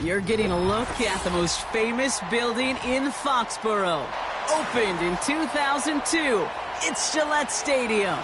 You're getting a look at the most famous building in Foxborough. Opened in 2002, it's Gillette Stadium.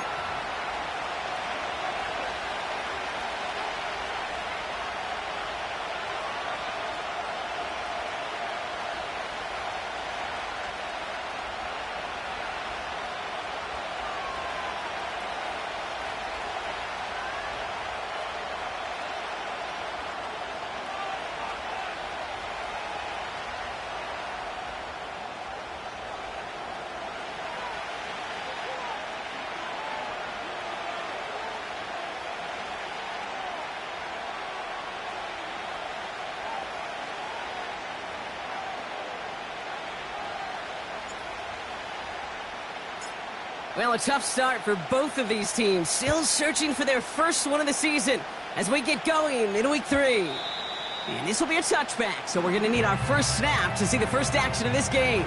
Well, a tough start for both of these teams. Still searching for their first one of the season as we get going in week 3. And this will be a touchback, so we're going to need our first snap to see the first action of this game.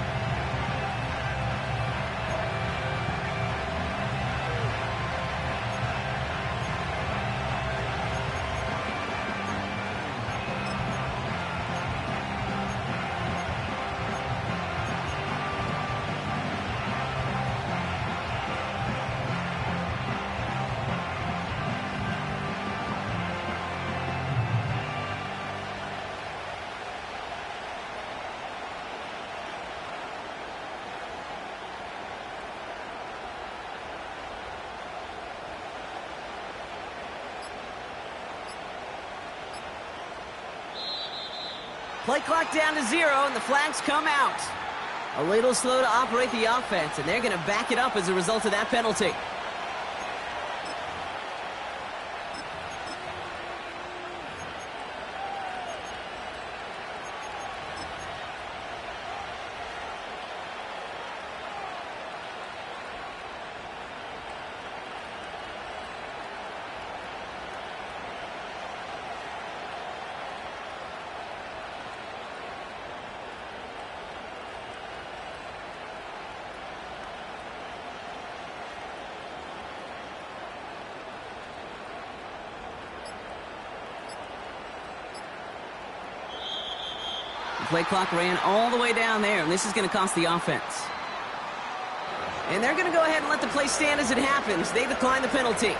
Play clock down to 0, and the flags come out. A little slow to operate the offense, and they're going to back it up as a result of that penalty. The play clock ran all the way down there, and this is going to cost the offense. And they're going to go ahead and let the play stand as it happens. They decline the penalty.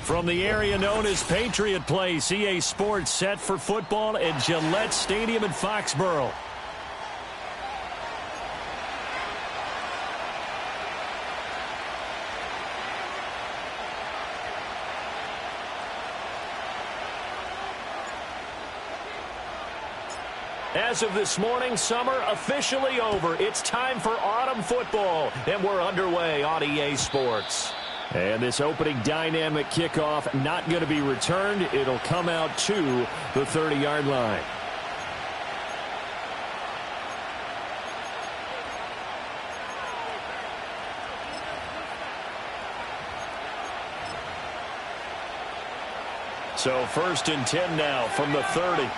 From the area known as Patriot Place, EA Sports set for football at Gillette Stadium in Foxborough. As of this morning, summer officially over. It's time for autumn football, and we're underway on EA Sports. And this opening dynamic kickoff not going to be returned. It'll come out to the 30-yard line. So 1st and 10 now from the 30.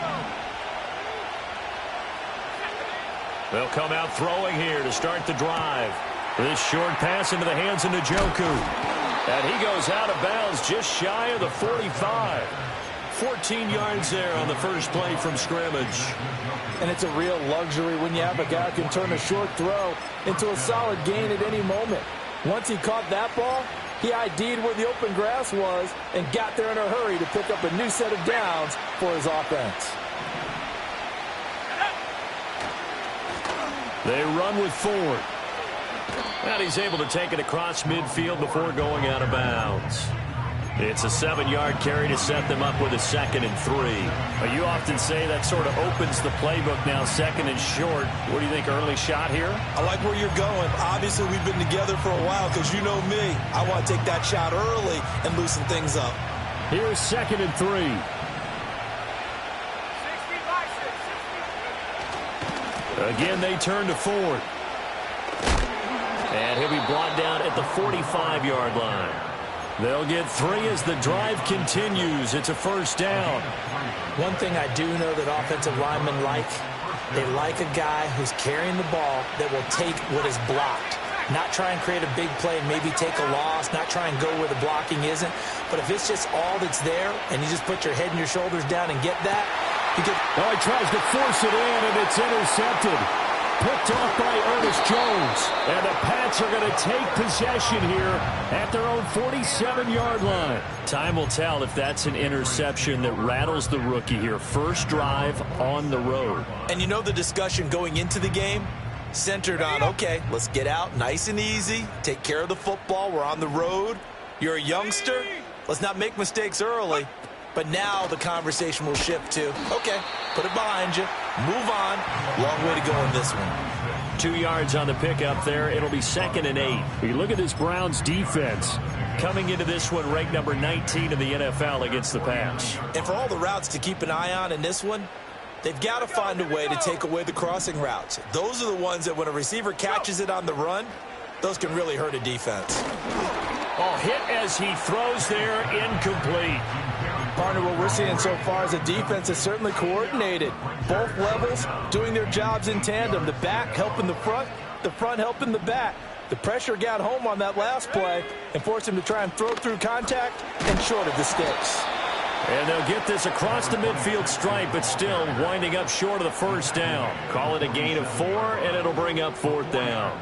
They'll come out throwing here to start the drive. This short pass into the hands of Njoku. And he goes out of bounds just shy of the 45. 14 yards there on the first play from scrimmage. And it's a real luxury when you have a guy who can turn a short throw into a solid gain at any moment. Once he caught that ball, he ID'd where the open grass was and got there in a hurry to pick up a new set of downs for his offense. They run with Ford. And he's able to take it across midfield before going out of bounds. It's a 7-yard carry to set them up with a 2nd and 3. But you often say that sort of opens the playbook now, 2nd and short. What do you think, early shot here? I like where you're going. Obviously, we've been together for a while because you know me. I want to take that shot early and loosen things up. Here's 2nd and 3. Again, they turn to Ford. And he'll be brought down at the 45-yard line. They'll get 3 as the drive continues. It's a 1st down. One thing I do know that offensive linemen like, they like a guy who's carrying the ball that will take what is blocked. Not try and create a big play, maybe take a loss, not try and go where the blocking isn't. But if it's just all that's there and you just put your head and your shoulders down and get that, you get... Oh, he tries to force it in, and it's intercepted. Picked off by Ernest Jones. And the Pats are going to take possession here at their own 47-yard line. Time will tell if that's an interception that rattles the rookie here. First drive on the road. And you know the discussion going into the game? Centered on, okay, let's get out nice and easy. Take care of the football. We're on the road. You're a youngster. Let's not make mistakes early. But now the conversation will shift to, okay, put it behind you, move on. Long way to go in this one. 2 yards on the pickup there. It'll be 2nd and 8. You look at this Browns defense coming into this one, ranked number 19 in the NFL against the pass. And for all the routes to keep an eye on in this one, they've got to find a way to take away the crossing routes. Those are the ones that when a receiver catches it on the run, those can really hurt a defense. Oh, hit as he throws there, incomplete. Partner, what we're seeing so far is a defense that's certainly coordinated. Both levels doing their jobs in tandem. The back helping the front helping the back. The pressure got home on that last play and forced him to try and throw through contact and short of the sticks. And they'll get this across the midfield stripe, but still winding up short of the 1st down. Call it a gain of 4, and it'll bring up 4th down.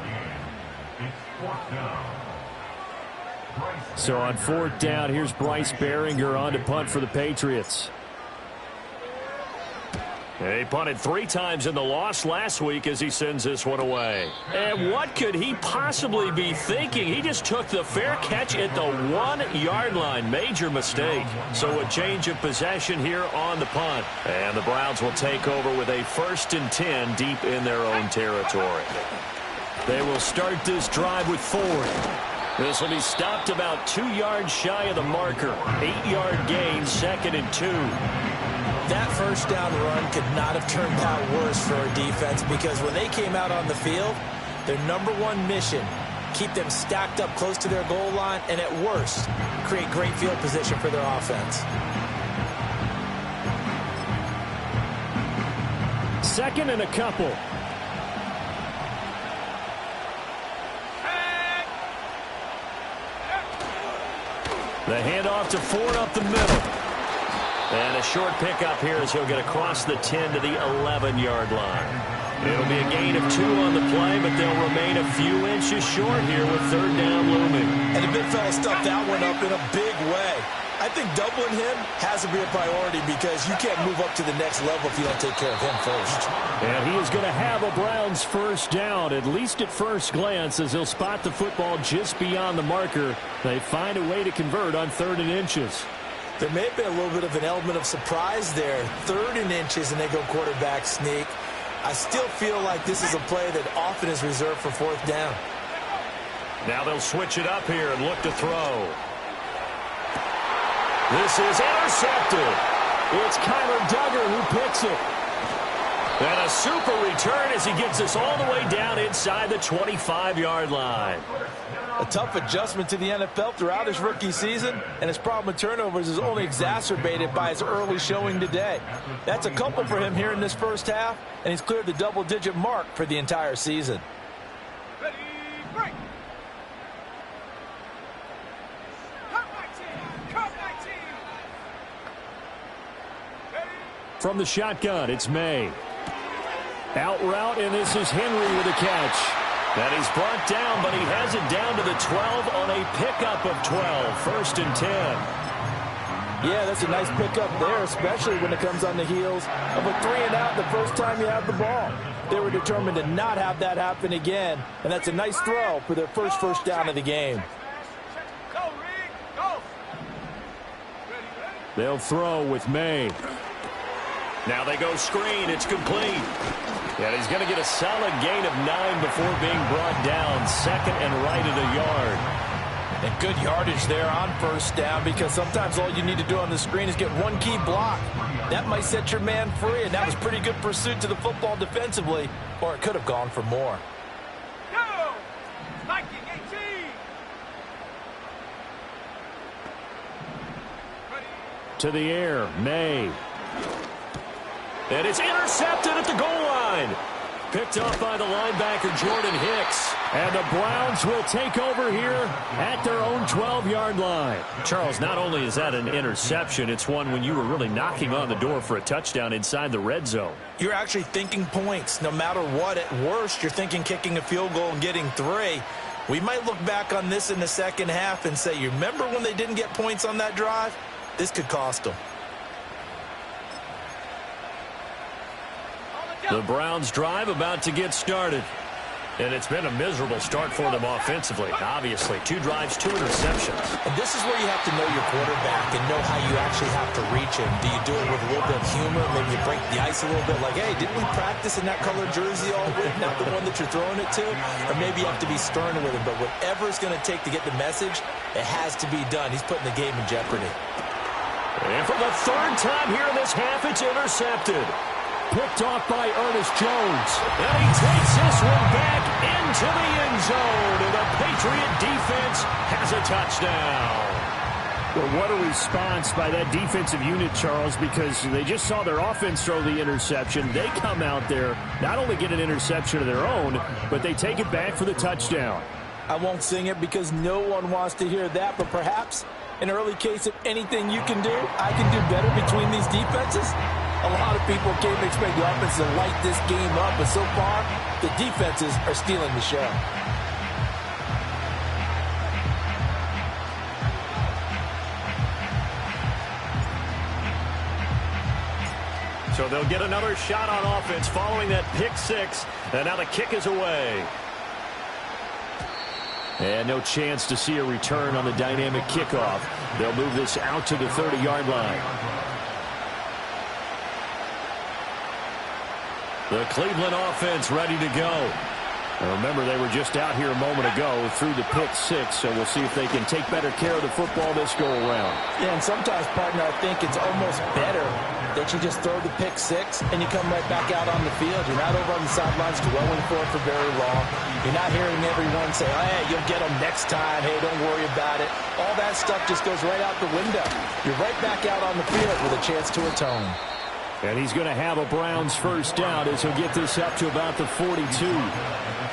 So on 4th down, here's Bryce Baringer on to punt for the Patriots. He punted 3 times in the loss last week as he sends this one away. And what could he possibly be thinking? He just took the fair catch at the 1-yard line. Major mistake. So a change of possession here on the punt. And the Browns will take over with a 1st and 10 deep in their own territory. They will start this drive with Ford. This will be stopped about 2 yards shy of the marker. 8-yard gain, 2nd and 2. That first down run could not have turned out worse for our defense, because when they came out on the field, their number one mission, keep them stacked up close to their goal line, and at worst, create great field position for their offense. 2nd and a couple. The handoff to Ford up the middle. And a short pickup here as he'll get across the 10 to the 11-yard line. It'll be a gain of 2 on the play, but they'll remain a few inches short here with 3rd down looming. And the big fella stuffed that one up in a big way. I think doubling him has to be a priority, because you can't move up to the next level if you don't take care of him first. And he is going to have a Browns first down, at least at first glance, as he'll spot the football just beyond the marker. They find a way to convert on 3rd and inches. There may have been a little bit of an element of surprise there. 3rd and inches, and they go quarterback sneak. I still feel like this is a play that often is reserved for 4th down. Now they'll switch it up here and look to throw. This is intercepted. It's Kyler Duggar who picks it. And a super return as he gets us all the way down inside the 25-yard line. A tough adjustment to the NFL throughout his rookie season, and his problem with turnovers is only exacerbated by his early showing today. That's a couple for him here in this first half, and he's cleared the double-digit mark for the entire season. Ready, break. From the shotgun, it's May. Out route, and this is Henry with a catch. And he's brought down, but he has it down to the 12 on a pickup of 12. 1st and 10. Yeah, that's a nice pickup there, especially when it comes on the heels of a 3-and-out the first time you have the ball. They were determined to not have that happen again, and that's a nice throw for their first down of the game. They'll throw with May. Now they go screen. It's complete. And he's going to get a solid gain of 9 before being brought down. 2nd and right at a yard. And good yardage there on 1st down, because sometimes all you need to do on the screen is get one key block. That might set your man free, and that was pretty good pursuit to the football defensively, or it could have gone for more. Go! Viking 18! To the air, May. And it's intercepted at the goal line. Picked up by the linebacker, Jordan Hicks. And the Browns will take over here at their own 12-yard line. Charles, not only is that an interception, it's one when you were really knocking on the door for a touchdown inside the red zone. You're actually thinking points. No matter what, at worst, you're thinking kicking a field goal and getting 3. We might look back on this in the second half and say, you remember when they didn't get points on that drive? This could cost them. The Browns drive about to get started. And it's been a miserable start for them offensively. Obviously, 2 drives, 2 interceptions. And this is where you have to know your quarterback and know how you actually have to reach him. Do you do it with a little bit of humor? Maybe you break the ice a little bit, like, hey, didn't we practice in that colored jersey all week? Not the one that you're throwing it to? Or maybe you have to be stern with him. But whatever it's going to take to get the message, it has to be done. He's putting the game in jeopardy. And for the 3rd time here in this half, it's intercepted. Picked off by Ernest Jones. And he takes this one back into the end zone. And the Patriot defense has a touchdown. Well, what a response by that defensive unit, Charles, because they just saw their offense throw the interception. They come out there, not only get an interception of their own, but they take it back for the touchdown. I won't sing it because no one wants to hear that, but perhaps an early case of anything you can do, I can do better between these defenses. A lot of people came to expect the offense to light this game up, but so far, the defenses are stealing the show. So they'll get another shot on offense following that pick 6, and now the kick is away. And no chance to see a return on the dynamic kickoff. They'll move this out to the 30-yard line. The Cleveland offense ready to go. Now remember, they were just out here a moment ago through the pick six, so we'll see if they can take better care of the football this go-around. Yeah, and sometimes, partner, I think it's almost better that you just throw the pick six and you come right back out on the field. You're not over on the sidelines dwelling for it for very long. You're not hearing everyone say, oh, hey, you'll get them next time. Hey, don't worry about it. All that stuff just goes right out the window. You're right back out on the field with a chance to atone. And he's going to have a Browns first down as he'll get this up to about the 42.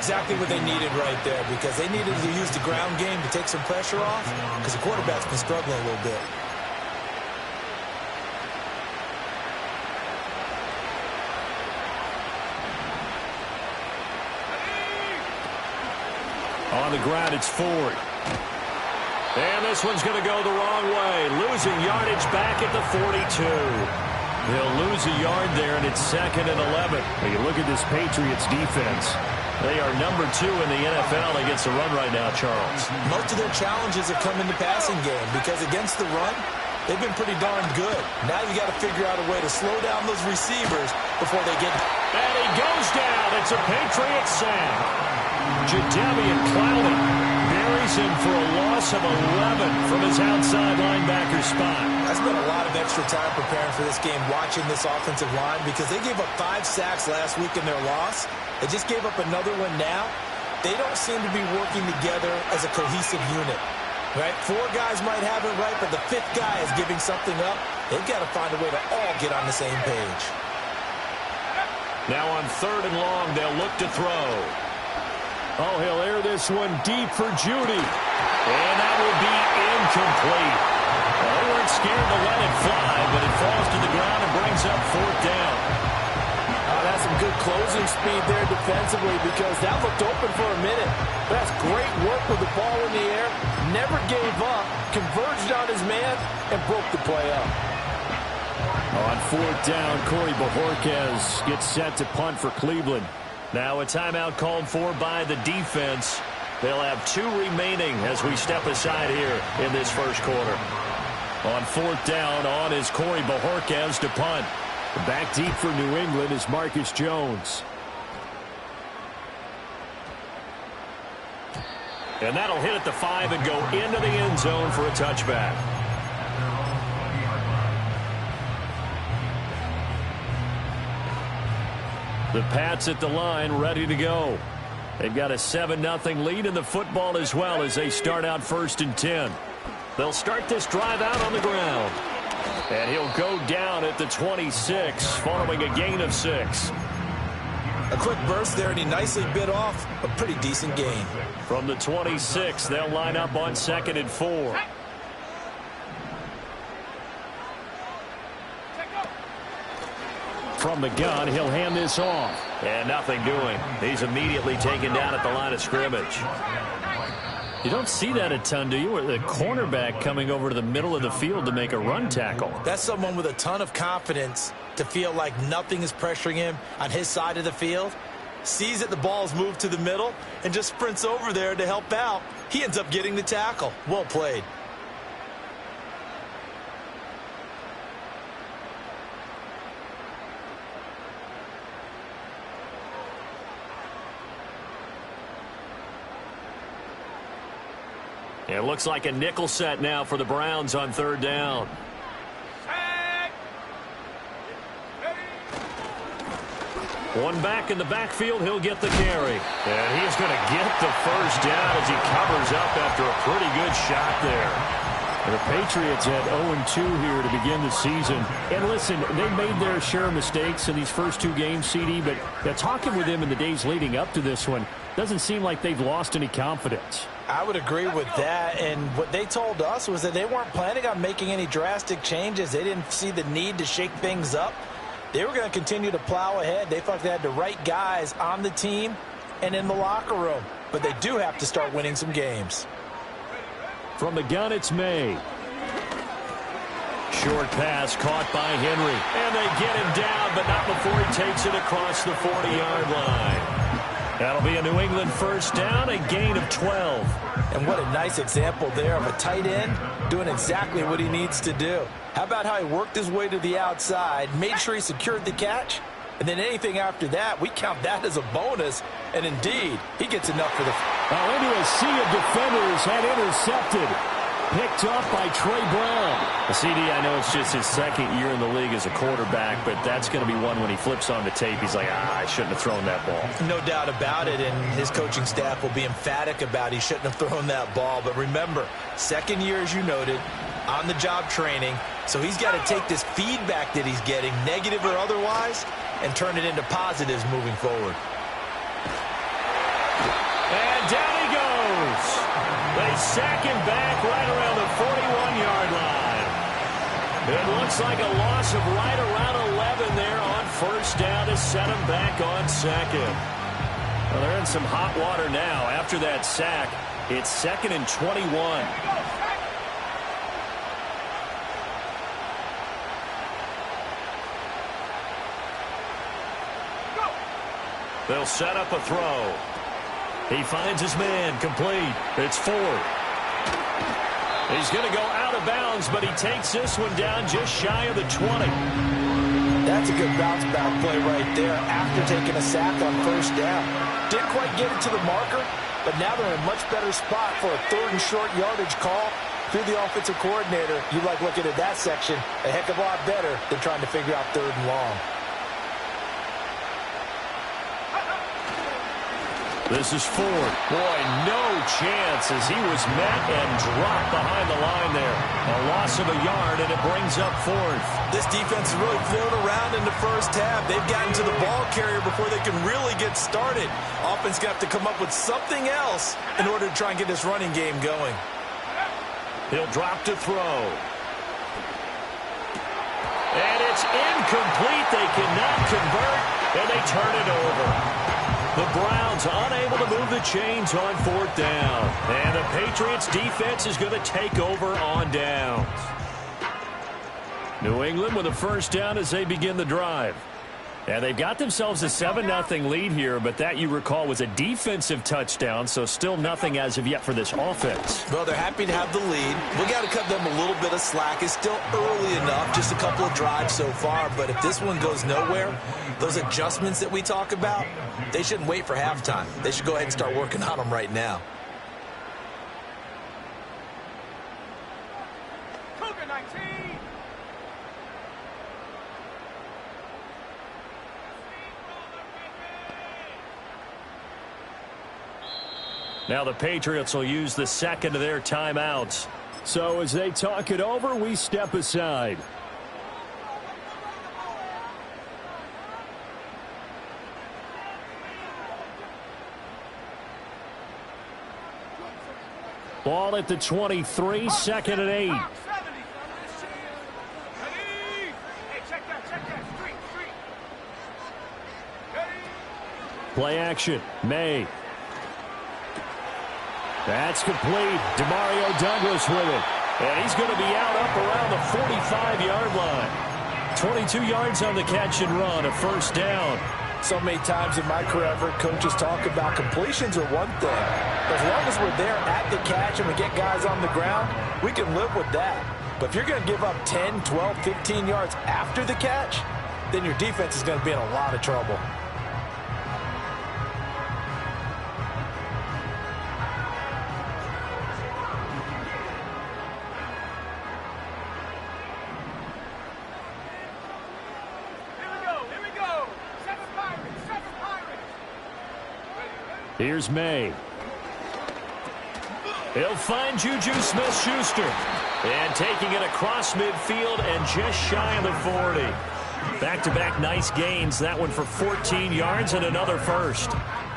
Exactly what they needed right there, because they needed to use the ground game to take some pressure off, because the quarterback's been struggling a little bit. On the ground, it's Ford. And this one's going to go the wrong way. Losing yardage back at the 42. They'll lose a yard there, and it's 2nd and 11. When you look at this Patriots defense, they are number 2 in the NFL against the run right now, Charles. Most of their challenges have come in the passing game, because against the run, they've been pretty darn good. Now you got to figure out a way to slow down those receivers before they get... And he goes down. It's a Patriot sack. Jadeveon Clowney buries him for a loss of 11 from his outside linebacker spot. I spent a lot of extra time preparing for this game, watching this offensive line, because they gave up 5 sacks last week in their loss. They just gave up another one now. They don't seem to be working together as a cohesive unit. Right? 4 guys might have it right, but the 5th guy is giving something up. They've got to find a way to all get on the same page. Now on 3rd and long, they'll look to throw. Oh, he'll air this one deep for Judy. And that will be incomplete. Well, they weren't scared to let it fly, but it falls to the ground and brings up 4th down. That's some good closing speed there defensively, because that looked open for a minute. That's great work with the ball in the air. Never gave up, converged on his man, and broke the play up. On 4th down, Corey Bojorquez gets set to punt for Cleveland. Now a timeout called for by the defense. They'll have 2 remaining as we step aside here in this first quarter. On 4th down, on is Corey Bojorquez to punt. Back deep for New England is Marcus Jones. And that'll hit at the 5 and go into the end zone for a touchback. The Pats at the line, ready to go. They've got a 7-0 lead in the football as well as they start out 1st and 10. They'll start this drive out on the ground. And he'll go down at the 26 following a gain of 6. A quick burst there, and he nicely bit off a pretty decent gain. From the 26, they'll line up on 2nd and 4. From the gun, he'll hand this off. And nothing doing. He's immediately taken down at the line of scrimmage. You don't see that a ton, do you? The cornerback coming over to the middle of the field to make a run tackle. That's someone with a ton of confidence to feel like nothing is pressuring him on his side of the field. Sees that the ball's moved to the middle and just sprints over there to help out. He ends up getting the tackle. Well played. It looks like a nickel set now for the Browns on 3rd down. One back in the backfield, he'll get the carry. And he's going to get the first down as he covers up after a pretty good shot there. The Patriots at 0-2 here to begin the season. And listen, they made their share of mistakes in these first 2 games, CD, but talking with them in the days leading up to this one, doesn't seem like they've lost any confidence. I would agree with that, and what they told us was that they weren't planning on making any drastic changes. They didn't see the need to shake things up. They were going to continue to plow ahead. They thought they had the right guys on the team and in the locker room, but they do have to start winning some games. From the gun, it's May. Short pass caught by Henry, and they get him down, but not before he takes it across the 40-yard line. That'll be a New England first down, a gain of 12. And what a nice example there of a tight end doing exactly what he needs to do. How about how he worked his way to the outside, made sure he secured the catch, And then anything after that, we count that as a bonus. And indeed, he gets enough for the... Into a sea of defenders and intercepted. Picked up by Trey Brown. CD, I know it's just his second year in the league as a quarterback, but that's going to be one when he flips on the tape. He's like, I shouldn't have thrown that ball. No doubt about it, and his coaching staff will be emphatic about he shouldn't have thrown that ball. But remember, second year, as you noted, on-the-job training, so he's got to take this feedback that he's getting, negative or otherwise, and turn it into positives moving forward. And down he goes. They sack him back right around the 41-yard line. It looks like a loss of right around 11 there on first down to set him back on second. Well, they're in some hot water now. After that sack, it's 2nd and 21. They'll set up a throw. He finds his man, complete. It's Ford. He's going to go out of bounds, but he takes this one down just shy of the 20. That's a good bounce-back play right there after taking a sack on first down. Didn't quite get it to the marker, but now they're in a much better spot for a 3rd and short yardage call. Through the offensive coordinator, you like looking at that section a heck of a lot better than trying to figure out 3rd and long. This is Ford. Boy, no chance as he was met and dropped behind the line there. A loss of a yard, and it brings up 4th. This defense is really floating around in the first half. They've gotten to the ball carrier before they can really get started. Offense got to come up with something else in order to try and get this running game going. He'll drop to throw. And it's incomplete. They cannot convert, and they turn it over. The Browns unable to move the chains on 4th down. And the Patriots defense is going to take over on downs. New England with a first down as they begin the drive. And they've got themselves a 7-0 lead here, but that, you recall, was a defensive touchdown, so still nothing as of yet for this offense. Well, they're happy to have the lead. We got to cut them a little bit of slack. It's still early enough, just a couple of drives so far, but if this one goes nowhere, those adjustments that we talk about, they shouldn't wait for halftime. They should go ahead and start working on them right now. Cougar 19. Now the Patriots will use the second of their timeouts. So as they talk it over, we step aside. Ball at the 23, 2nd and 8. Hey, check that, street. Ready? Play action, May. That's complete. Demario Douglas with it. And he's going to be out up around the 45-yard line. 22 yards on the catch and run, a first down. So many times in my career, I've heard coaches talk about completions are one thing. As long as we're there at the catch and we get guys on the ground, we can live with that. But if you're going to give up 10, 12, 15 yards after the catch, then your defense is going to be in a lot of trouble. Here's May. He'll find Juju Smith-Schuster. And taking it across midfield and just shy of the 40. Back-to-back nice gains. That one for 14 yards and another first.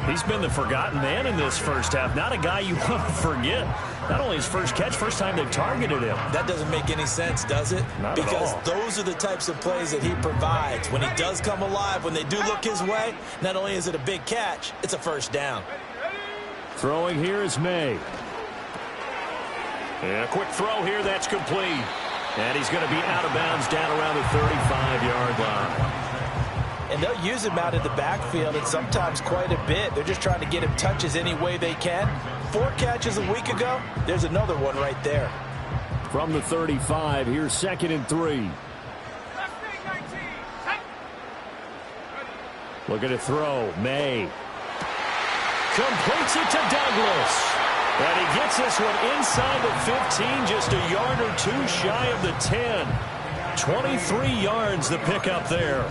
He's been the forgotten man in this first half. Not a guy you want to forget. Not only his first catch, first time they've targeted him. That doesn't make any sense, does it? Not at all. Because those are the types of plays that he provides. When he does come alive, when they do look his way, not only is it a big catch, it's a first down. Throwing here is May. And a quick throw here, that's complete. And he's going to be out of bounds down around the 35-yard line. And they'll use him out in the backfield, and sometimes quite a bit. They're just trying to get him touches any way they can. 4 catches a week ago. There's another one right there. From the 35, here's 2nd and 3. Left thing, 19. Set. Ready. Looking to throw. May. Completes it to Douglas. And he gets this one inside the 15, just a yard or two shy of the 10. 23 yards the pickup there.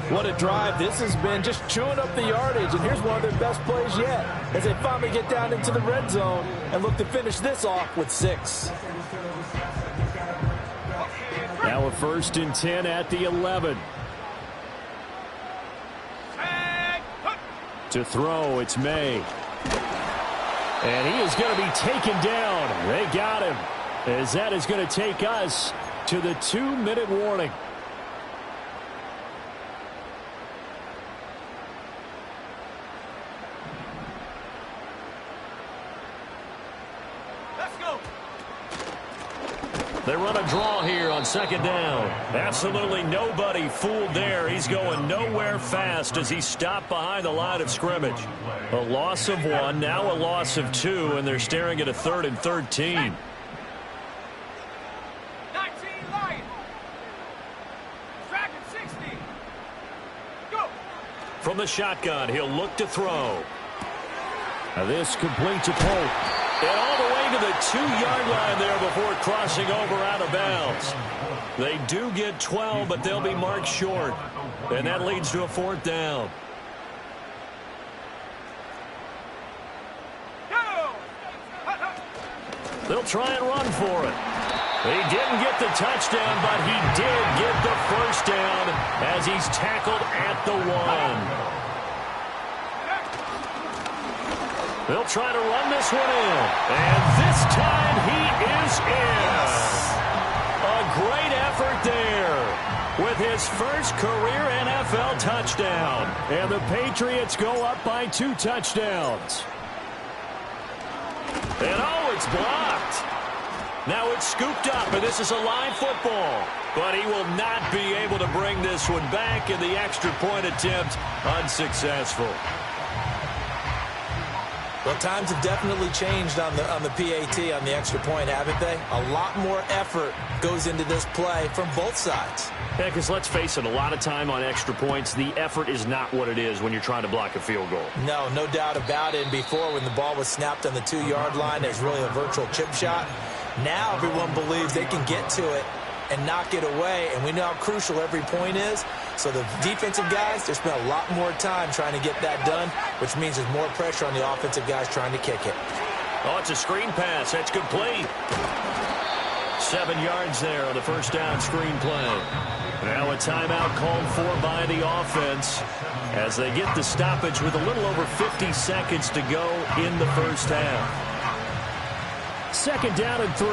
What a drive. This has been just chewing up the yardage, and here's one of their best plays yet as they finally get down into the red zone and look to finish this off with 6. Now a 1st and 10 at the 11. To throw, it's May. And he is going to be taken down. They got him, as that is going to take us to the 2-minute warning. Let's go. They run a draw here on 2nd down. Absolutely nobody fooled there. He's going nowhere fast as he stopped behind the line of scrimmage. A loss of 1, now a loss of 2, and they're staring at a 3rd and 13. 19 Lions. Dragon 60. Go. From the shotgun, he'll look to throw. Now this complete to Polk. And all the way to the 2-yard line there before crossing over out of bounds. They do get 12, but they'll be marked short. And that leads to a 4th down. Go. They'll try and run for it. He didn't get the touchdown, but he did get the 1st down as he's tackled at the 1. They'll try to run this one in. And this time he is in. A great effort there with his first career NFL touchdown. And the Patriots go up by 2 touchdowns. And oh, it's blocked. Now it's scooped up, and this is a live football. But he will not be able to bring this one back, and the extra point attempt unsuccessful. Well, times have definitely changed on the PAT, on the extra point, haven't they? A lot more effort goes into this play from both sides. Yeah, because let's face it, a lot of time on extra points, the effort is not what it is when you're trying to block a field goal. No doubt about it. And before, when the ball was snapped on the 2-yard line, it's really a virtual chip shot. Now everyone believes they can get to it and knock it away, and we know how crucial every point is. So the defensive guys, they spend a lot more time trying to get that done, which means there's more pressure on the offensive guys trying to kick it. Oh, it's a screen pass. That's complete. 7 yards there on the 1st down screen play. Now a timeout called for by the offense as they get the stoppage with a little over 50 seconds to go in the 1st half. 2nd down and 3.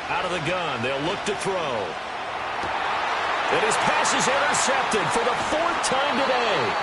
Out of the gun, they'll look to throw. And his pass is intercepted for the 4th time today.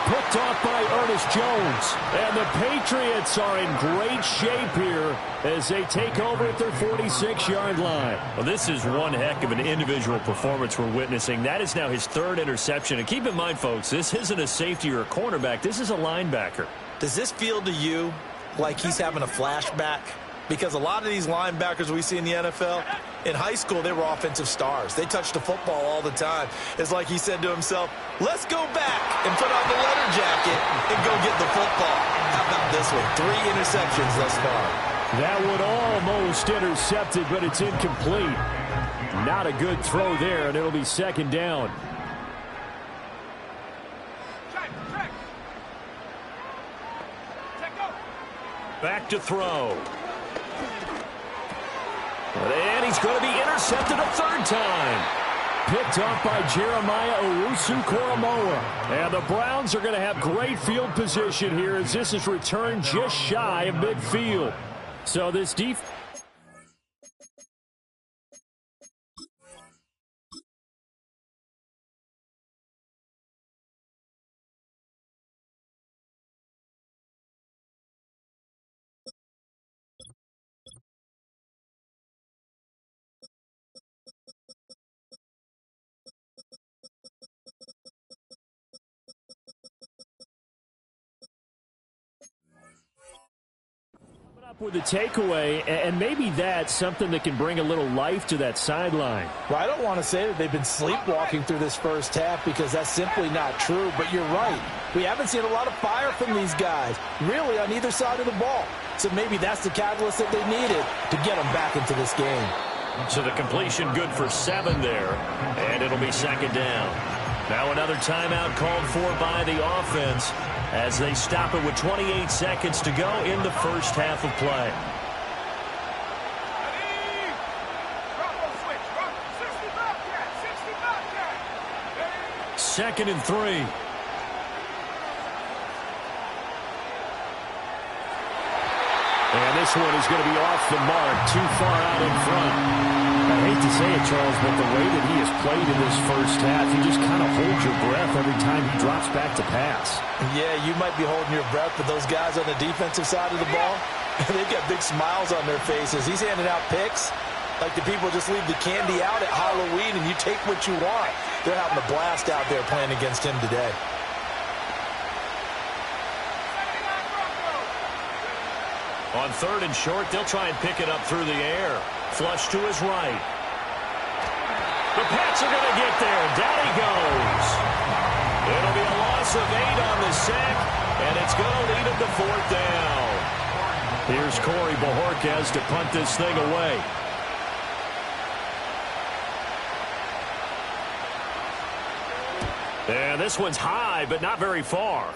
Picked off by Ernest Jones. And the Patriots are in great shape here as they take over at their 46-yard line. Well, this is one heck of an individual performance we're witnessing. That is now his 3rd interception. And keep in mind, folks, this isn't a safety or a cornerback. This is a linebacker. Does this feel to you like he's having a flashback? Because a lot of these linebackers we see in the NFL, in high school, they were offensive stars. They touched the football all the time. It's like he said to himself, let's go back and put on the leather jacket and go get the football. How about this one? 3 interceptions thus far. That one almost intercepted, but it's incomplete. Not a good throw there, and it'll be 2nd down. Back to throw. And he's going to be intercepted a 3rd time. Picked off by Jeremiah Owusu-Koramoah. And the Browns are going to have great field position here as this is returned just shy of midfield. So this defense... With the takeaway, and maybe that's something that can bring a little life to that sideline. Well, I don't want to say that they've been sleepwalking through this first half because that's simply not true, but you're right. We haven't seen a lot of fire from these guys, really, on either side of the ball. So maybe that's the catalyst that they needed to get them back into this game. So the completion good for 7 there, and it'll be second down. Now another timeout called for by the offense as they stop it with 28 seconds to go in the first half of play. Second and 3. And this one is going to be off the mark, too far out in front. I hate to say it, Charles, but the way that he has played in this first half, you just kind of hold your breath every time he drops back to pass. Yeah, you might be holding your breath, but those guys on the defensive side of the ball, they've got big smiles on their faces. He's handing out picks like the people just leave the candy out at Halloween and you take what you want. They're having a blast out there playing against him today. On 3rd and short, they'll try and pick it up through the air. Flush to his right. The Pats are going to get there. Down he goes. It'll be a loss of 8 on the sack, and it's going to lead him to 4th down. Here's Corey Bojorquez to punt this thing away. And this one's high, but not very far.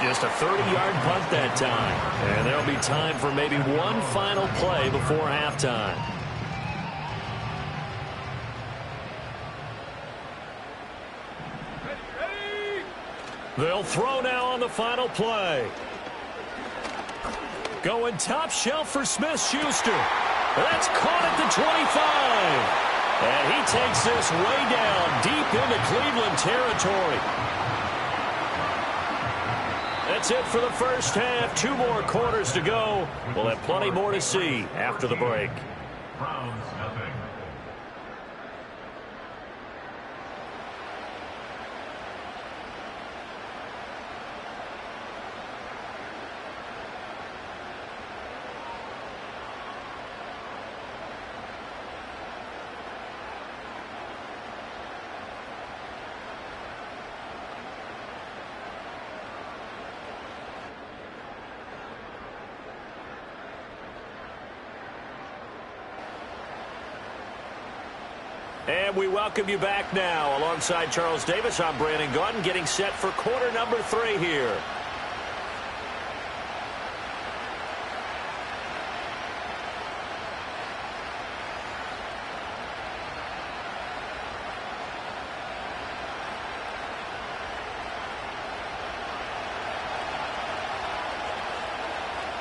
Just a 30-yard punt that time. And there'll be time for maybe one final play before halftime. They'll throw now on the final play. Going top shelf for Smith-Schuster. That's caught at the 25. And he takes this way down deep into Cleveland territory. That's it for the first half. 2 more quarters to go. We'll have plenty more to see after the break. And we welcome you back now. Alongside Charles Davis, I'm Brandon Gaudin, getting set for quarter number 3 here.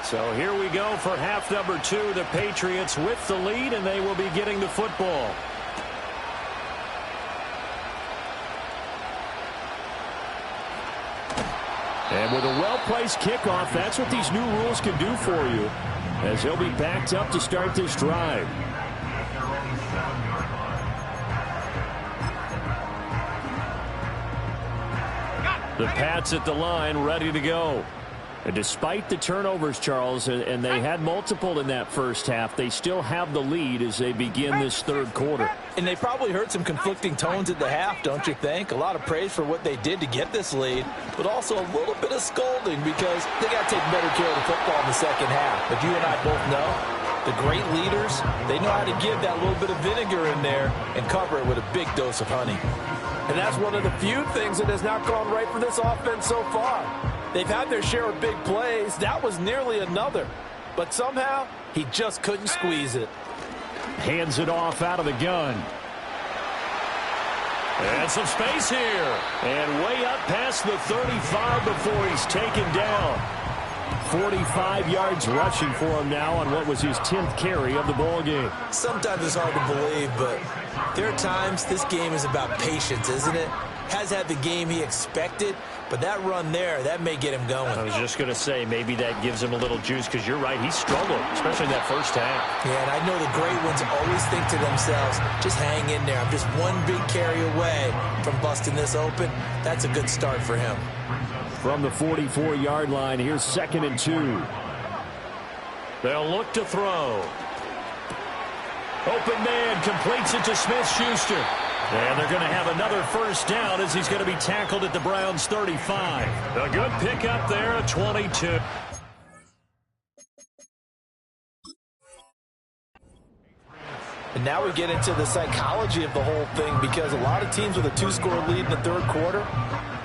So here we go for half number 2. The Patriots with the lead, and they will be getting the football. And with a well-placed kickoff, that's what these new rules can do for you, as he'll be backed up to start this drive. The Pats at the line, ready to go. And despite the turnovers, Charles, and they had multiple in that first half, they still have the lead as they begin this 3rd quarter. And they probably heard some conflicting tones at the half, don't you think? A lot of praise for what they did to get this lead, but also a little bit of scolding because they got to take better care of the football in the second half. But you and I both know the great leaders, they know how to give that little bit of vinegar in there and cover it with a big dose of honey. And that's one of the few things that has not gone right for this offense so far. They've had their share of big plays. That was nearly another. But somehow, he just couldn't squeeze it. Hands it off out of the gun. And some space here. And way up past the 35 before he's taken down. 45 yards rushing for him now on what was his 10th carry of the ball game. Sometimes it's hard to believe, but there are times this game is about patience, isn't it? has had the game he expected, but that run there, that may get him going. I was just going to say, maybe that gives him a little juice, because you're right, he struggled, especially in that first half. Yeah, and I know the great ones always think to themselves, just hang in there. I'm just one big carry away from busting this open. That's a good start for him. From the 44-yard line, here's 2nd and 2. They'll look to throw. Open man completes it to Smith-Schuster. And they're going to have another first down as he's going to be tackled at the Browns' 35. A good pickup there at 22. And now we get into the psychology of the whole thing, because a lot of teams with a 2-score lead in the third quarter,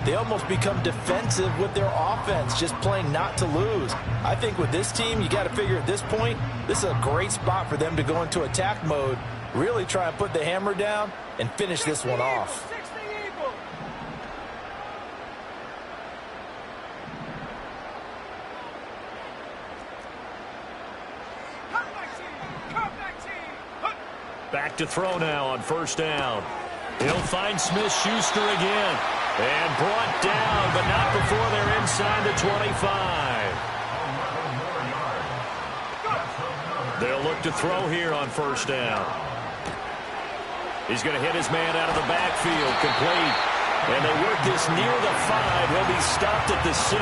they almost become defensive with their offense, just playing not to lose. I think with this team, you got to figure at this point, this is a great spot for them to go into attack mode, really try and put the hammer down and finish this one off. Back to throw now on first down. He'll find Smith-Schuster again. And brought down, but not before they're inside the 25. They'll look to throw here on first down. He's going to hit his man out of the backfield, complete. And they work this near the 5. He'll be stopped at the 6.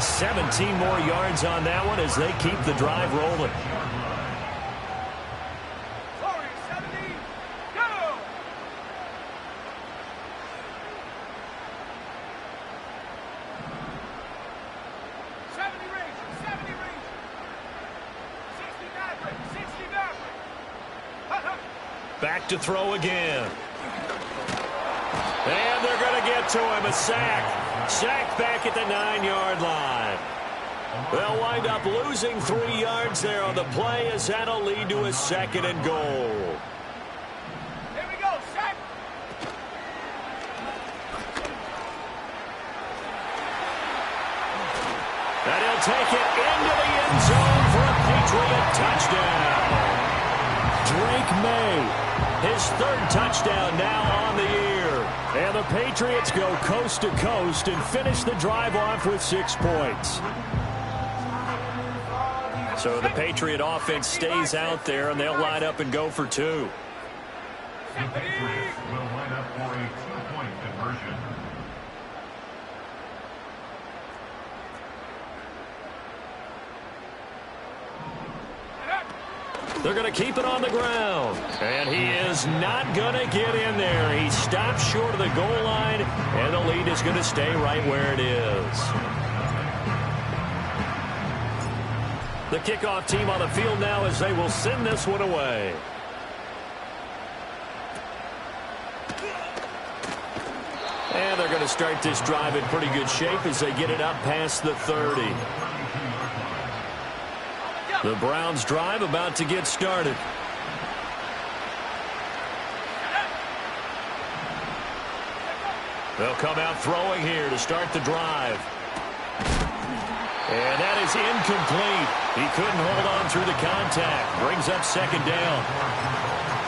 17 more yards on that one as they keep the drive rolling. Back to throw again. And they're going to get to him. A sack. Sacked back at the 9-yard line. They'll wind up losing 3 yards there on the play, as that'll lead to a 2nd and goal. Here we go, sack. And he'll take it into the end zone for a Patriot touchdown. Drake May. His 3rd touchdown now on the year. And the Patriots go coast to coast and finish the drive off with 6 points. So the Patriot offense stays out there, and they'll line up and go for 2. The Patriots will line up for a 2-point conversion. They're going to keep it on the ground. And he is not going to get in there. He stops short of the goal line, and the lead is going to stay right where it is. The kickoff team on the field now as they will send this one away. And they're going to start this drive in pretty good shape as they get it up past the 30. The Browns drive about to get started. They'll come out throwing here to start the drive. And that is incomplete. He couldn't hold on through the contact. Brings up 2nd down.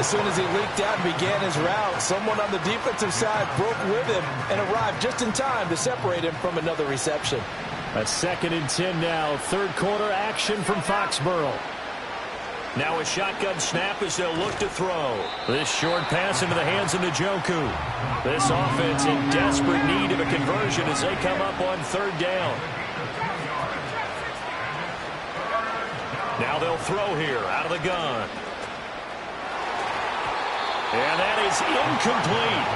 As soon as he leaked out and began his route, someone on the defensive side broke with him and arrived just in time to separate him from another reception. A 2nd and 10 now. 3rd quarter action from Foxborough. Now a shotgun snap as they'll look to throw. This short pass into the hands of Njoku. This offense in desperate need of a conversion as they come up on 3rd down. Now they'll throw here out of the gun. And that is incomplete.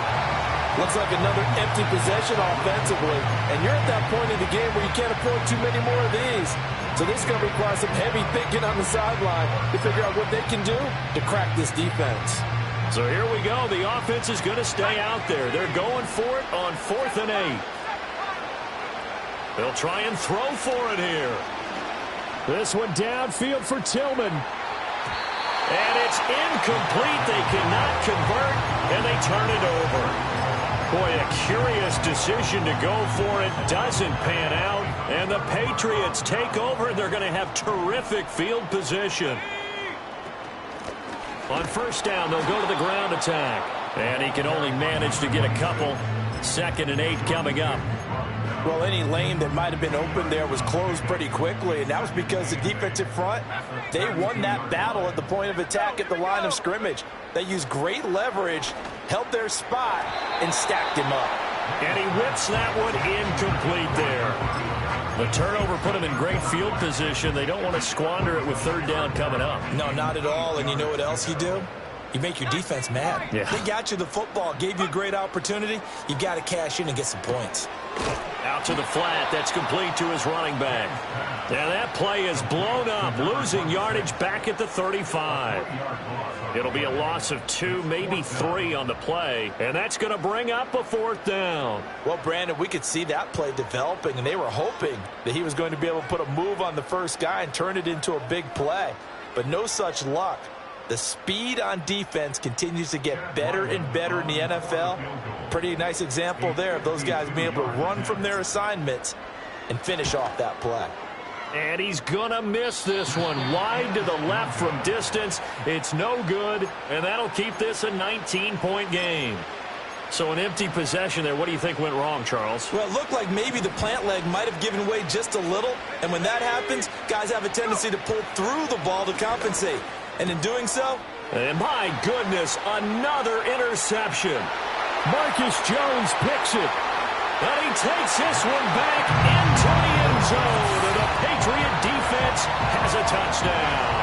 Looks like another empty possession offensively. And you're at that point in the game where you can't afford too many more of these. So this is going to require some heavy thinking on the sideline to figure out what they can do to crack this defense. So here we go. The offense is going to stay out there. They're going for it on 4th and 8. They'll try and throw for it here. This one downfield for Tillman. And it's incomplete. They cannot convert, and they turn it over. Boy, a curious decision to go for it. Doesn't pan out. And the Patriots take over, and they're going to have terrific field position. On first down, they'll go to the ground attack. And he can only manage to get a couple. 2nd and 8 coming up. Well, any lane that might have been open there was closed pretty quickly, and that was because the defensive front, they won that battle at the point of attack at the line of scrimmage. They used great leverage, held their spot, and stacked him up. And he whips that one incomplete there. The turnover put him in great field position. They don't want to squander it with 3rd down coming up. No, not at all, and you know what else you do? You make your defense mad. Yeah. They got you the football, gave you a great opportunity. You got to cash in and get some points. Out to the flat. That's complete to his running back. And that play is blown up, losing yardage back at the 35. It'll be a loss of 2, maybe 3 on the play, and that's going to bring up a 4th down. Well, Brandon, we could see that play developing, and they were hoping that he was going to be able to put a move on the first guy and turn it into a big play. But no such luck. The speed on defense continues to get better and better in the NFL. Pretty nice example there of those guys being able to run from their assignments and finish off that play. And he's going to miss this one. Wide to the left from distance. It's no good, and that'll keep this a 19-point game. So an empty possession there. What do you think went wrong, Charles? Well, it looked like maybe the plant leg might have given way just a little, and when that happens, guys have a tendency to pull through the ball to compensate. And in doing so, and my goodness, another interception. Marcus Jones picks it. And he takes this one back into the end zone. And the Patriot defense has a touchdown.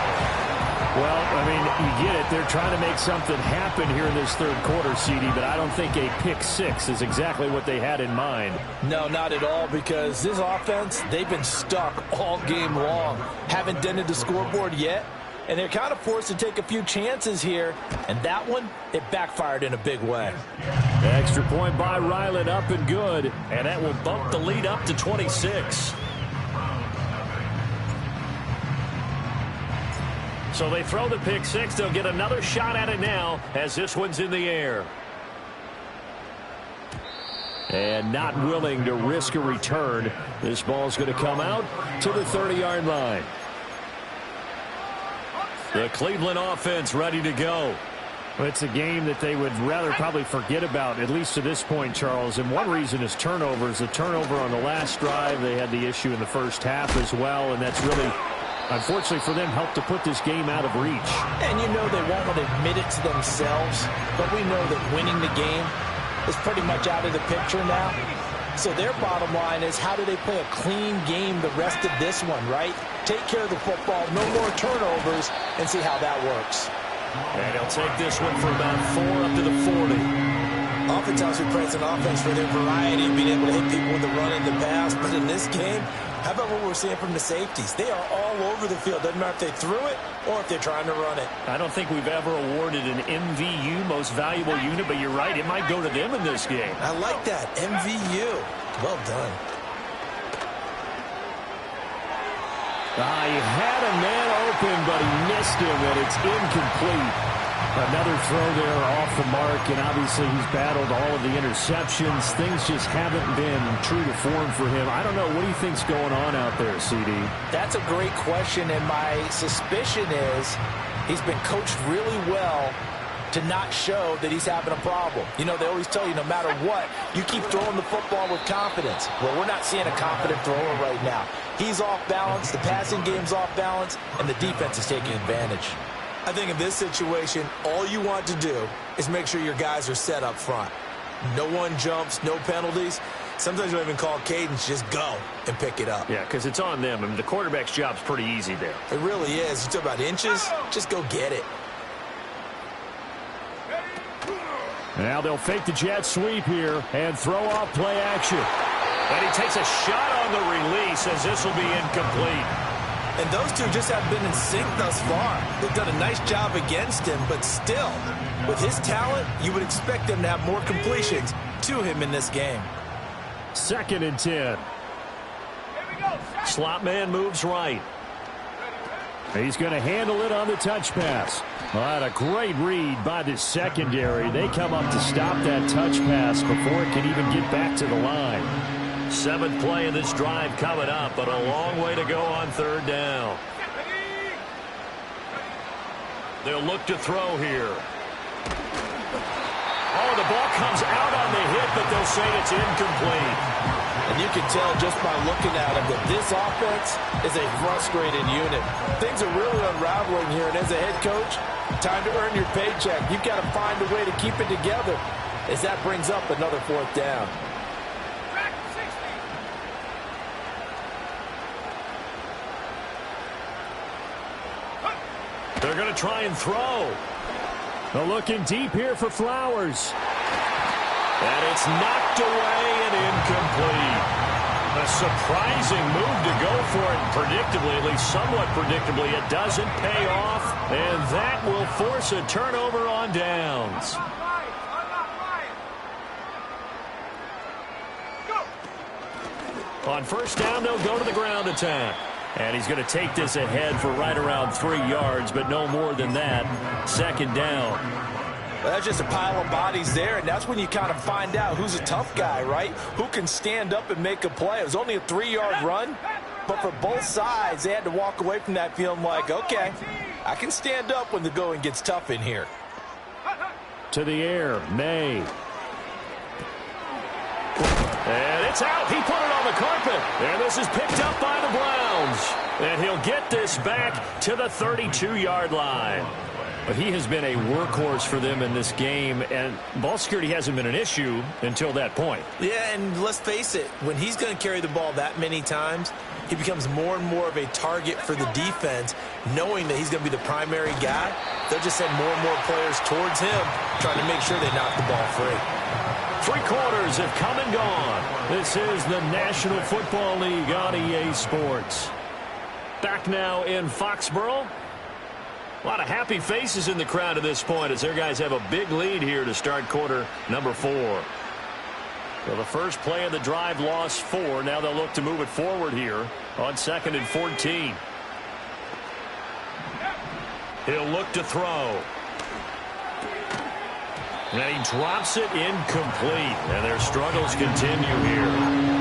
Well, I mean, you get it. They're trying to make something happen here in this 3rd quarter, CD, but I don't think a pick 6 is exactly what they had in mind. no, not at all, because this offense, they've been stuck all game long. Haven't dented the scoreboard yet. And they're kind of forced to take a few chances here. And that one, it backfired in a big way. Extra point by Ryland, up and good. And that will bump the lead up to 26. So they throw the pick 6. They'll get another shot at it now as this one's in the air. And not willing to risk a return. This ball's going to come out to the 30-yard line. The Cleveland offense ready to go. Well, it's a game that they would rather probably forget about, at least to this point, Charles. And one reason is turnovers. The turnover on the last drive, they had the issue in the first half as well. And that's really, unfortunately for them, helped to put this game out of reach. And you know they won't want to admit it to themselves, but we know that winning the game is pretty much out of the picture now. So their bottom line is, how do they play a clean game the rest of this one, right? Take care of the football, no more turnovers, and see how that works. And he'll take this one for about 4 up to the 40. Oftentimes we praise an offense for their variety, being able to hit people with the run and the pass. But in this game, how about what we're seeing from the safeties? They are all over the field. Doesn't matter if they threw it or if they're trying to run it. I don't think we've ever awarded an MVU, most valuable unit, but you're right, it might go to them in this game. I like that, MVU. Well done. He had a man open, but he missed him, and it's incomplete. Another throw there off the mark, and obviously he's battled all of the interceptions. Things just haven't been true to form for him. I don't know. What do you think's going on out there, CD? That's a great question, and my suspicion is he's been coached really well to not show that he's having a problem. You know, they always tell you no matter what, you keep throwing the football with confidence. Well, we're not seeing a confident thrower right now. He's off balance, the passing game's off balance, and the defense is taking advantage. I think in this situation, all you want to do is make sure your guys are set up front. No one jumps, no penalties. Sometimes you don't even call cadence, just go and pick it up. Yeah, because it's on them. I mean, the quarterback's job's pretty easy there. It really is. You talk about inches, just go get it. Now they'll fake the jet sweep here and throw off play action. And he takes a shot on the release as this will be incomplete. And those two just have been in sync thus far. They've done a nice job against him, but still, with his talent, you would expect them to have more completions to him in this game. 2nd and 10. Slot man moves right. He's going to handle it on the touch pass. Well, a great read by the secondary. They come up to stop that touch pass before it can even get back to the line. 7th play of this drive coming up, but a long way to go on 3rd down. They'll look to throw here. the ball comes out on the hit, but they'll say it's incomplete. And you can tell just by looking at him that this offense is a frustrated unit. Things are really unraveling here, and as a head coach, time to earn your paycheck. You've got to find a way to keep it together as that brings up another 4th down. They're going to try and throw. They're looking deep here for Flowers. And it's knocked away and incomplete. A surprising move to go for it predictably, at least somewhat predictably. It doesn't pay off, and that will force a turnover on downs. On 1st down, they'll go to the ground attack. And he's going to take this ahead for right around 3 yards, but no more than that. 2nd down. Well, that's just a pile of bodies there, and that's when you kind of find out who's a tough guy, right? Who can stand up and make a play. It was only a 3-yard run, but for both sides, they had to walk away from that feeling like, okay, I can stand up when the going gets tough in here. To the air, May. And it's out. He put it on the carpet. And this is picked up by the Browns. And he'll get this back to the 32-yard line. But he has been a workhorse for them in this game, and ball security hasn't been an issue until that point. Yeah, and let's face it, when he's going to carry the ball that many times, he becomes more and more of a target for the defense, knowing that he's going to be the primary guy. They'll just send more and more players towards him, trying to make sure they knock the ball free. 3 quarters have come and gone. This is the National Football League on EA Sports. Back now in Foxborough. A lot of happy faces in the crowd at this point as their guys have a big lead here to start quarter number 4. So the first play of the drive lost 4. Now they'll look to move it forward here on 2nd and 14. He'll look to throw. And he drops it incomplete. And their struggles continue here.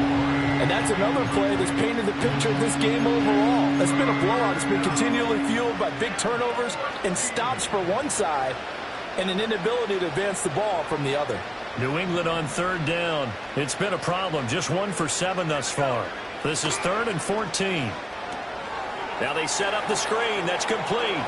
And that's another play that's painted the picture of this game overall. It's been a blowout. It's been continually fueled by big turnovers and stops for one side and an inability to advance the ball from the other. New England on 3rd down. It's been a problem. Just 1 for 7 thus far. This is 3rd and 14. Now they set up the screen. That's complete.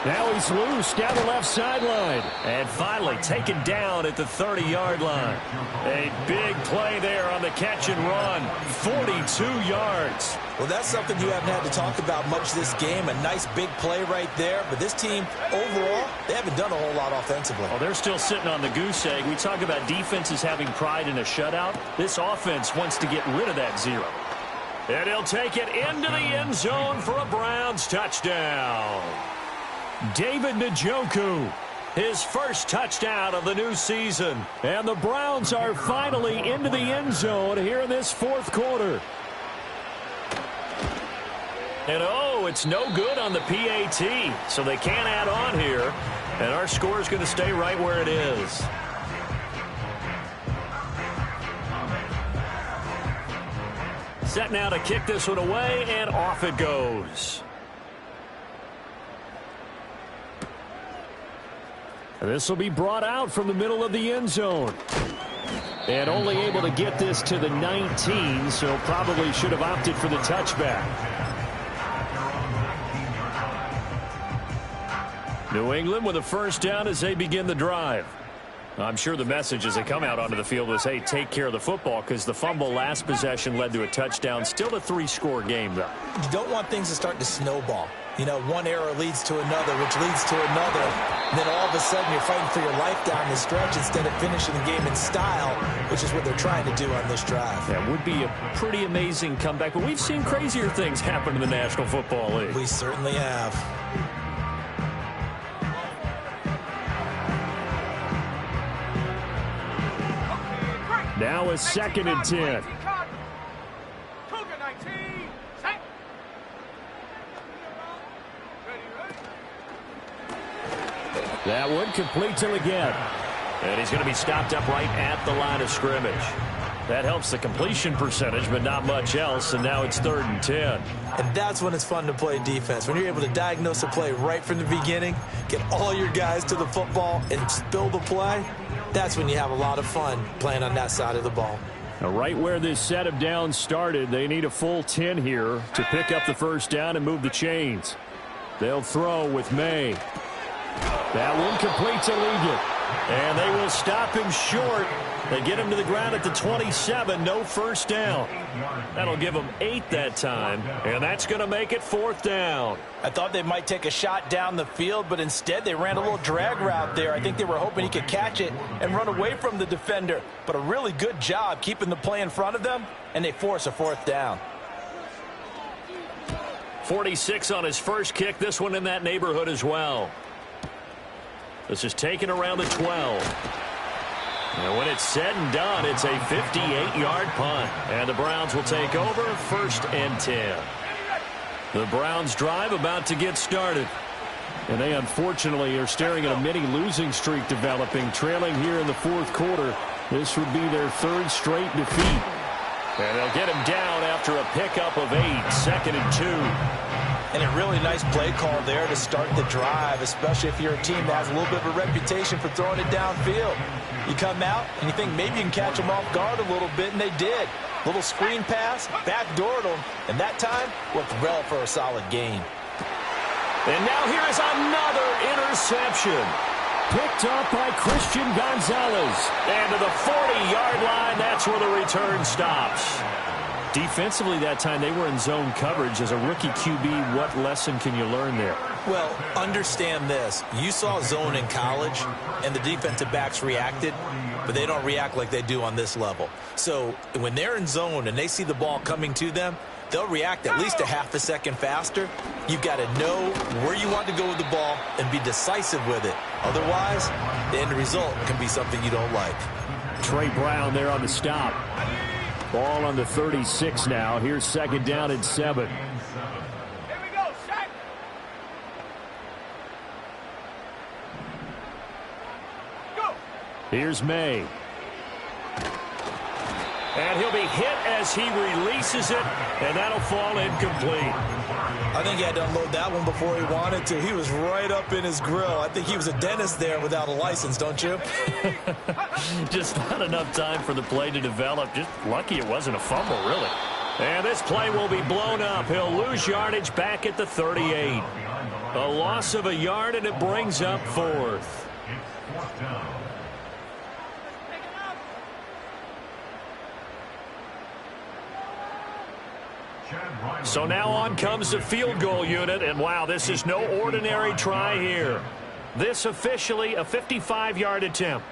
Now he's loose down the left sideline. And finally taken down at the 30-yard line. A big play there on the catch and run. 42 yards. Well, that's something you haven't had to talk about much this game. A nice big play right there. But this team, overall, they haven't done a whole lot offensively. Oh, they're still sitting on the goose egg. We talk about defenses having pride in a shutout. This offense wants to get rid of that 0. And he'll take it into the end zone for a Browns touchdown. David Njoku, his first touchdown of the new season. And the Browns are finally into the end zone here in this 4th quarter. And oh, it's no good on the PAT, so they can't add on here. And our score is going to stay right where it is. Set now to kick this one away, and off it goes. This will be brought out from the middle of the end zone. And only able to get this to the 19, so probably should have opted for the touchback. New England with a 1st down as they begin the drive. I'm sure the message as they come out onto the field was, hey, take care of the football, because the fumble last possession led to a touchdown. Still a 3-score game, though. You don't want things to start to snowball. You know, one error leads to another, which leads to another. And then all of a sudden you're fighting for your life down the stretch instead of finishing the game in style, which is what they're trying to do on this drive. That would be a pretty amazing comeback, but we've seen crazier things happen in the National Football League. We certainly have. Now a 2nd and 10. That one complete to again. And he's going to be stopped up right at the line of scrimmage. That helps the completion percentage, but not much else, and now it's 3rd and 10. And that's when it's fun to play defense. When you're able to diagnose a play right from the beginning, get all your guys to the football, and spill the play, that's when you have a lot of fun playing on that side of the ball. Now, right where this set of downs started, they need a full 10 here to pick up the first down and move the chains. They'll throw with May. That one complete to Ligon. And they will stop him short. They get him to the ground at the 27, no first down. That'll give them 8 that time, and that's going to make it 4th down. I thought they might take a shot down the field, but instead they ran a little drag route there. I think they were hoping he could catch it and run away from the defender. But a really good job keeping the play in front of them, and they force a 4th down. 46 on his first kick, this one in that neighborhood as well. This is taken around the 12. And when it's said and done, it's a 58-yard punt. And the Browns will take over 1st and 10. The Browns drive about to get started. And they unfortunately are staring at a mini losing streak developing, trailing here in the 4th quarter. This would be their 3rd straight defeat. And they'll get him down after a pickup of 8, 2nd and 2. And a really nice play call there to start the drive, especially if you're a team that has a little bit of a reputation for throwing it downfield. You come out and you think maybe you can catch them off guard a little bit, and they did. Little screen pass, backdoored them, and that time worked well for a solid gain. And now here is another interception. Picked up by Christian Gonzalez. And to the 40-yard line, that's where the return stops. Defensively that time, they were in zone coverage. As a rookie QB, what lesson can you learn there? Well, understand this. You saw zone in college, and the defensive backs reacted, but they don't react like they do on this level. So when they're in zone and they see the ball coming to them, they'll react at least a half a second faster. You've got to know where you want to go with the ball and be decisive with it. Otherwise, the end result can be something you don't like. Trey Brown there on the stop. Ball on the 36 now. Here's 2nd down and 7. Here we go, set. Go. Here's May. And he'll be hit as he releases it, and that'll fall incomplete. I think he had to unload that one before he wanted to. He was right up in his grill. I think he was a dentist there without a license, don't you? Just not enough time for the play to develop. Just lucky it wasn't a fumble, really. And this play will be blown up. He'll lose yardage back at the 38. A loss of a yard, and it brings up 4th. So now on comes the field goal unit, and wow, this is no ordinary try here. This officially a 55-yard attempt.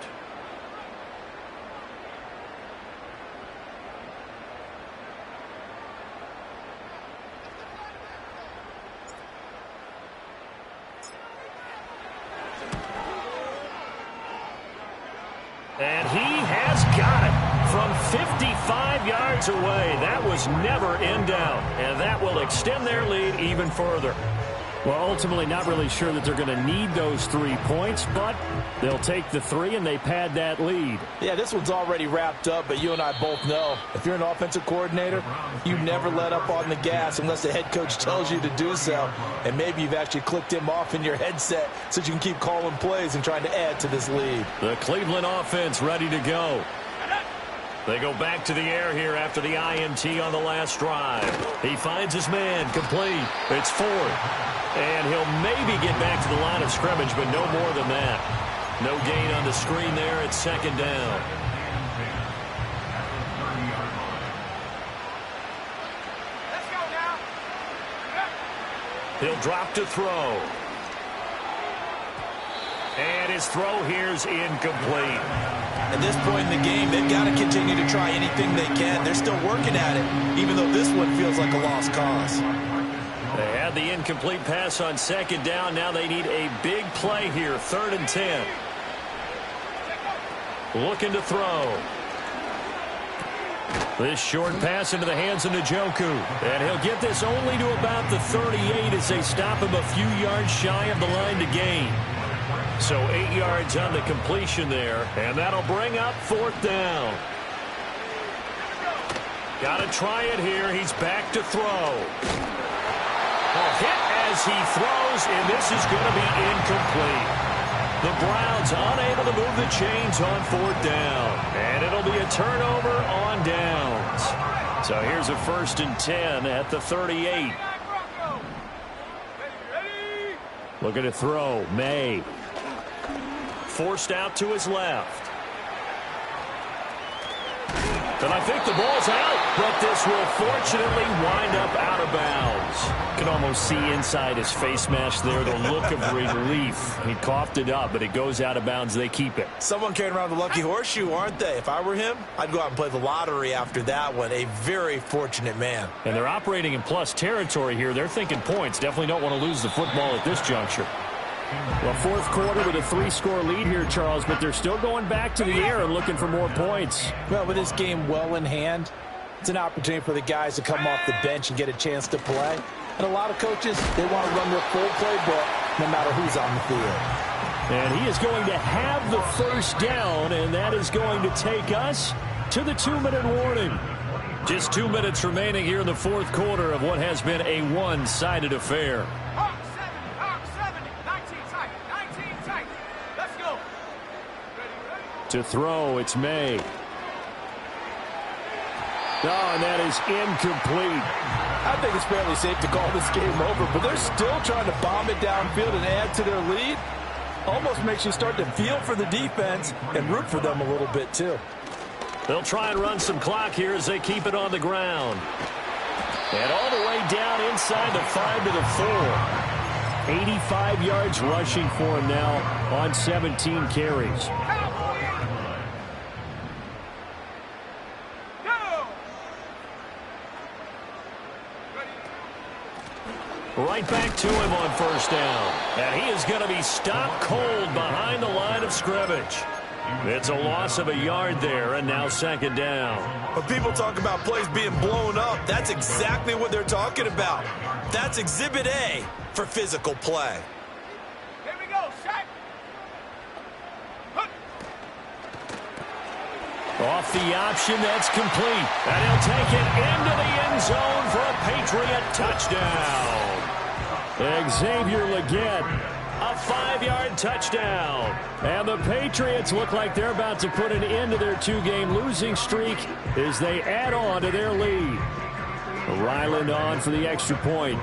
And he has got it from 55 yards away. That was never in doubt, and that will extend their lead even further. Well, ultimately not really sure that they're going to need those 3 points, but they'll take the 3 and they pad that lead. Yeah, this one's already wrapped up, but you and I both know if you're an offensive coordinator, you never let up on the gas unless the head coach tells you to do so. And maybe you've actually clicked him off in your headset so you can keep calling plays and trying to add to this lead. The Cleveland offense ready to go. They go back to the air here after the INT on the last drive. He finds his man, complete. It's 4th. And he'll maybe get back to the line of scrimmage, but no more than that. No gain on the screen there. It's 2nd down. Let's go now. He'll drop to throw. And his throw here's incomplete. At this point in the game, they've got to continue to try anything they can. They're still working at it, even though this one feels like a lost cause. They had the incomplete pass on 2nd down. Now they need a big play here, 3rd and 10. Looking to throw. This short pass into the hands of Njoku. And he'll get this only to about the 38 as they stop him a few yards shy of the line to gain. So 8 yards on the completion there, and that'll bring up 4th down. Got to try it here. He's back to throw. Hit as he throws, and this is going to be incomplete. The Browns unable to move the chains on 4th down. And it'll be a turnover on downs. So here's a 1st and 10 at the 38. Looking to throw. May. Forced out to his left. And I think the ball's out, but this will fortunately wind up out of bounds. You can almost see inside his face mask there the look of relief. He coughed it up, but it goes out of bounds. They keep it. Someone carrying around the lucky horseshoe, aren't they? If I were him, I'd go out and play the lottery after that one. A very fortunate man. And they're operating in plus territory here. They're thinking points. Definitely don't want to lose the football at this juncture. Well, 4th quarter with a 3-score lead here, Charles, but they're still going back to the air and looking for more points. Well, with this game well in hand, it's an opportunity for the guys to come off the bench and get a chance to play. And a lot of coaches, they want to run their full playbook no matter who's on the field. And he is going to have the 1st down, and that is going to take us to the 2-minute warning. Just 2 minutes remaining here in the 4th quarter of what has been a one-sided affair. To throw, it's May. Oh, and that is incomplete. I think it's fairly safe to call this game over, but they're still trying to bomb it downfield and add to their lead. Almost makes you start to feel for the defense and root for them a little bit, too. They'll try and run some clock here as they keep it on the ground. And all the way down inside the 5 to the 4. 85 yards rushing for him now on 17 carries. Right back to him on 1st down. And he is going to be stopped cold behind the line of scrimmage. It's a loss of a yard there, and now 2nd down. When people talk about plays being blown up, that's exactly what they're talking about. That's Exhibit A for physical play. Here we go, Shaq. Off the option, that's complete. And he'll take it into the end zone for a Patriot touchdown. Xavier Legette, a 5-yard touchdown. And the Patriots look like they're about to put an end to their 2-game losing streak as they add on to their lead. Ryland on for the extra point.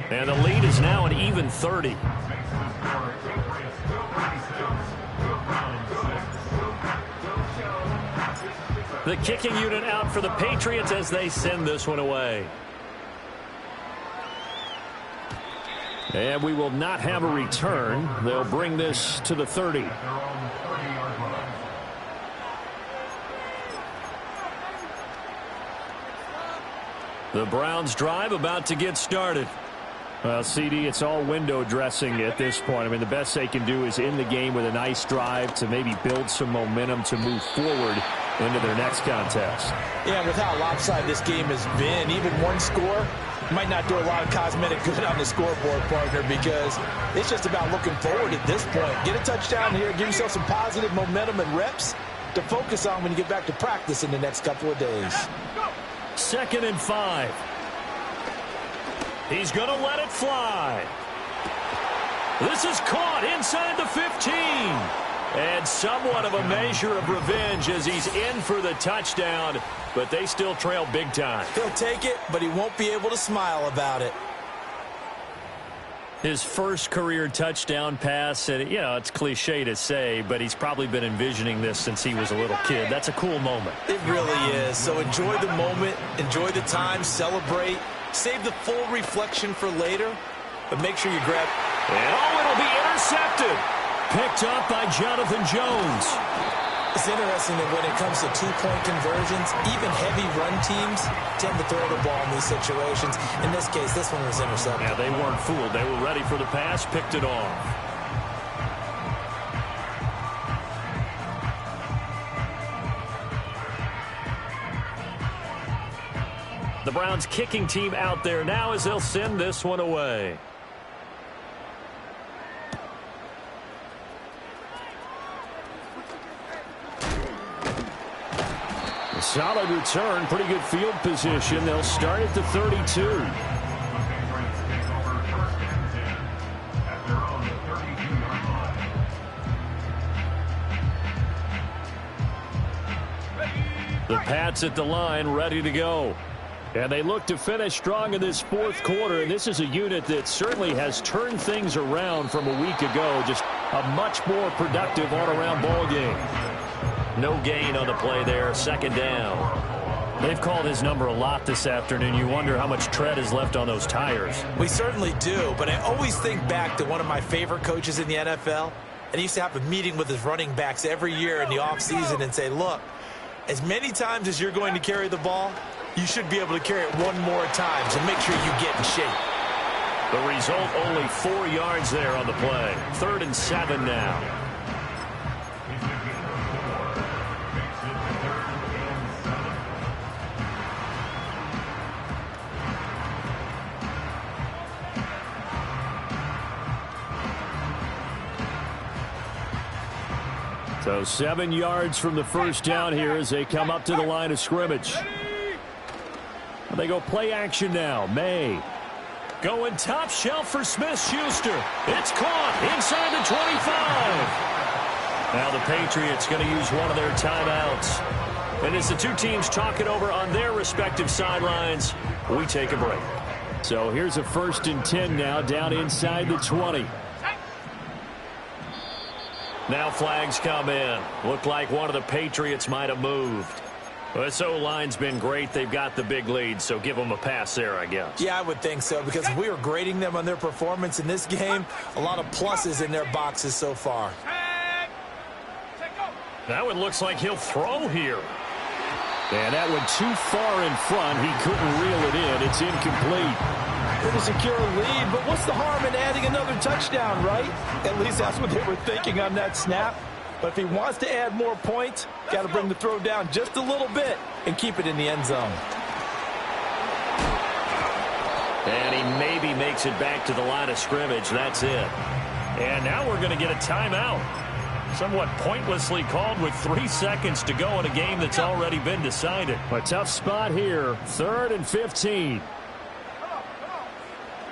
And the lead is now an even 30. The kicking unit out for the Patriots as they send this one away. And we will not have a return. They'll bring this to the 30. The Browns drive about to get started. Well, CD, it's all window dressing at this point. I mean, the best they can do is end the game with a nice drive to maybe build some momentum to move forward into their next contest. Yeah, with how lopsided this game has been, even one score might not do a lot of cosmetic good on the scoreboard, partner, because it's just about looking forward at this point. Get a touchdown here, give yourself some positive momentum and reps to focus on when you get back to practice in the next couple of days. 2nd and 5. He's going to let it fly. This is caught inside the 15. And somewhat of a measure of revenge as he's in for the touchdown, but they still trail big time. He'll take it, but he won't be able to smile about it. His first career touchdown pass, and you know, it's cliche to say, but he's probably been envisioning this since he was a little kid. That's a cool moment. It really is. So enjoy the moment, enjoy the time, celebrate, save the full reflection for later, but make sure you grab. And oh, it'll be intercepted. Picked up by Jonathan Jones. It's interesting that when it comes to two-point conversions, even heavy run teams tend to throw the ball in these situations. In this case, this one was intercepted. Yeah, they weren't fooled. They were ready for the pass, picked it off. The Browns kicking team out there now as they'll send this one away. Solid return, pretty good field position. They'll start at the 32. Patriots take over first and 10 at their own 32-yard line. The Pats at the line, ready to go. And they look to finish strong in this fourth quarter. And this is a unit that certainly has turned things around from a week ago. Just a much more productive all-around ball game. No gain on the play there. Second down. They've called his number a lot this afternoon. You wonder how much tread is left on those tires. We certainly do, but I always think back to one of my favorite coaches in the NFL. And he used to have a meeting with his running backs every year in the offseason and say, look, as many times as you're going to carry the ball, you should be able to carry it one more time, so make sure you get in shape. The result, only 4 yards there on the play. 3rd and 7 now. So 7 yards from the first down here as they come up to the line of scrimmage. They go play action now. May going top shelf for Smith-Schuster. It's caught inside the 25. Now the Patriots going to use one of their timeouts. And as the two teams talk it over on their respective sidelines, we take a break. So here's a 1st and 10 now down inside the 20. Now flags come in. Looked like one of the Patriots might have moved. Well, this O-line's been great. They've got the big lead, so give them a pass there, I guess. Yeah, I would think so, because if we were grading them on their performance in this game, a lot of pluses in their boxes so far. That one looks like he'll throw here. And that one too far in front. He couldn't reel it in. It's incomplete. With a secure lead, but what's the harm in adding another touchdown, right? At least that's what they were thinking on that snap. But if he wants to add more points, got to bring the throw down just a little bit and keep it in the end zone. And he maybe makes it back to the line of scrimmage. That's it. And now we're going to get a timeout. Somewhat pointlessly called with 3 seconds to go in a game that's already been decided. A tough spot here. 3rd and 15.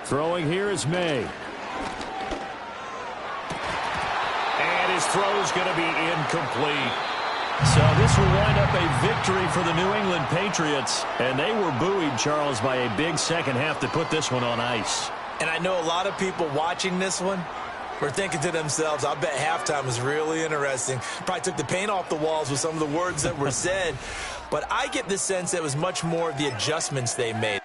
Throwing here is May. And his throw's going to be incomplete. So this will wind up a victory for the New England Patriots. And they were buoyed, Charles, by a big second half to put this one on ice. And I know a lot of people watching this one were thinking to themselves, I bet halftime was really interesting. Probably took the paint off the walls with some of the words that were said. But I get the sense that it was much more of the adjustments they made.